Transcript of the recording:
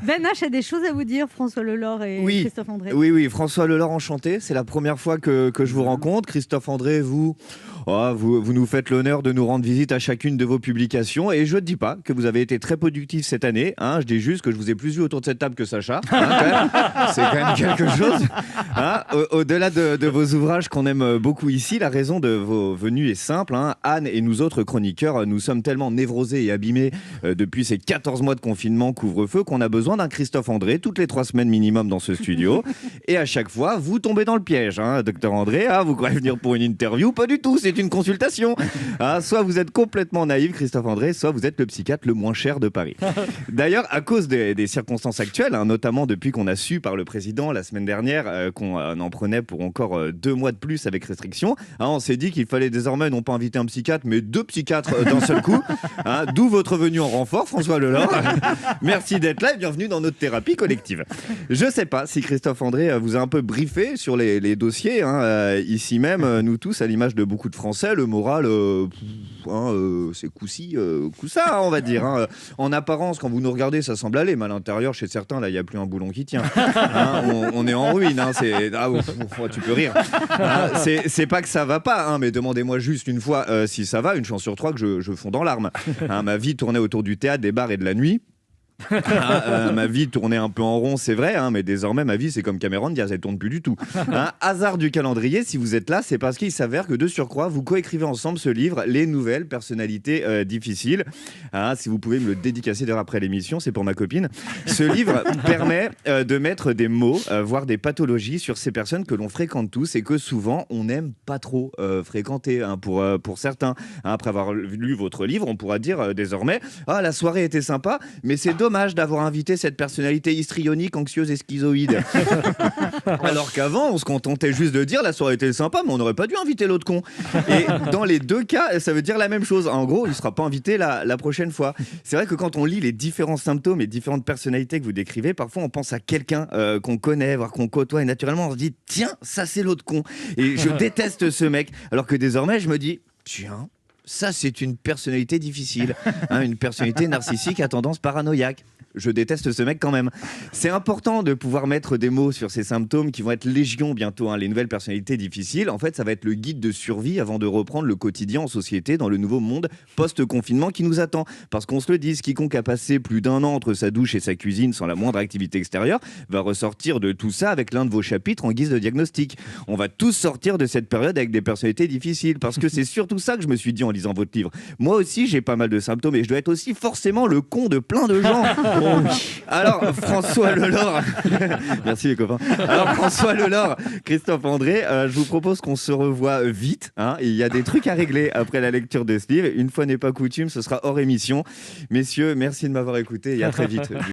Ben H a des choses à vous dire, François Lelore et Oui, Christophe André. oui, François Lelore, enchanté. C'est la première fois que je vous rencontre. Christophe André, vous nous faites l'honneur de nous rendre visite à chacune de vos publications. Et je ne dis pas que vous avez été très productif cette année. Hein, je dis juste que je vous ai plus vu autour de cette table que Sacha. C'est quand même quelque chose. Hein, au-delà de vos ouvrages qu'on aime beaucoup ici, la raison de vos venues est simple. Hein. Anne et nous autres chroniqueurs, nous sommes tellement névrosés et abîmés depuis ces 14 mois de confinement, couvre-feu, qu'on a besoin d'un Christophe André toutes les 3 semaines minimum dans ce studio. Et à chaque fois, vous tombez dans le piège, hein, docteur André. Ah, vous croyez venir pour une interview? Pas du tout, c'est une consultation. Ah, soit vous êtes complètement naïf, Christophe André, soit vous êtes le psychiatre le moins cher de Paris. D'ailleurs, à cause des circonstances actuelles, hein, notamment depuis qu'on a su par le président la semaine dernière qu'on en prenait pour encore 2 mois de plus avec restriction, hein, on s'est dit qu'il fallait désormais non pas inviter un psychiatre, mais 2 psychiatres d'un seul coup. Hein, d'où votre venue en renfort, François Lelore. Merci d'être là et bienvenue dans notre thérapie collective. Je ne sais pas si Christophe André vous a un peu briefé sur les dossiers. Hein, ici même, nous tous, à l'image de beaucoup de Français, le moral, c'est coup-ci, coup-ça, on va dire. Hein. En apparence, quand vous nous regardez, ça semble aller, mais à l'intérieur, chez certains, là, il n'y a plus un boulon qui tient. Hein, on est en ruine. Hein, tu peux rire. Hein, c'est pas que ça va pas, hein, mais demandez-moi juste une fois si ça va. Une chance sur 3 que je fonde en larmes. Hein, ma vie tournait autour du théâtre, des bars et de la nuit. Ma vie tournait un peu en rond, c'est vrai, hein, mais désormais ma vie c'est comme Cameron Diaz, elle tourne plus du tout. Hein, hasard du calendrier, si vous êtes là, c'est parce qu'il s'avère que de surcroît, vous coécrivez ensemble ce livre, Les nouvelles personnalités difficiles. Hein, si vous pouvez me le dédicacer d'ailleurs après l'émission, c'est pour ma copine. Ce livre permet de mettre des mots, voire des pathologies sur ces personnes que l'on fréquente tous et que souvent on n'aime pas trop fréquenter. Hein, pour certains, hein, après avoir lu votre livre, on pourra dire désormais, ah la soirée était sympa, mais c'est dommage d'avoir invité cette personnalité histrionique, anxieuse et schizoïde. Alors qu'avant, on se contentait juste de dire la soirée était sympa, mais on n'aurait pas dû inviter l'autre con. Et dans les 2 cas, ça veut dire la même chose. En gros, il ne sera pas invité la prochaine fois. C'est vrai que quand on lit les différents symptômes et différentes personnalités que vous décrivez, parfois on pense à quelqu'un qu'on connaît, voire qu'on côtoie, et naturellement on se dit tiens, ça c'est l'autre con. Et je déteste ce mec. Alors que désormais, je me dis tiens, ça, c'est une personnalité difficile, hein, une personnalité narcissique à tendance paranoïaque. Je déteste ce mec quand même. C'est important de pouvoir mettre des mots sur ces symptômes qui vont être légion bientôt, hein, les nouvelles personnalités difficiles. En fait, ça va être le guide de survie avant de reprendre le quotidien en société dans le nouveau monde post-confinement qui nous attend. Parce qu'on se le dise, quiconque a passé plus d'1 an entre sa douche et sa cuisine sans la moindre activité extérieure va ressortir de tout ça avec l'un de vos chapitres en guise de diagnostic. On va tous sortir de cette période avec des personnalités difficiles parce que c'est surtout ça que je me suis dit en lisant votre livre. Moi aussi, j'ai pas mal de symptômes et je dois être aussi forcément le con de plein de gens. Alors, François Lelore, merci les copains. Alors, François Lelore, Christophe André, je vous propose qu'on se revoie vite. Hein, il y a des trucs à régler après la lecture de ce livre. Une fois n'est pas coutume, ce sera hors émission. Messieurs, merci de m'avoir écouté et à très vite.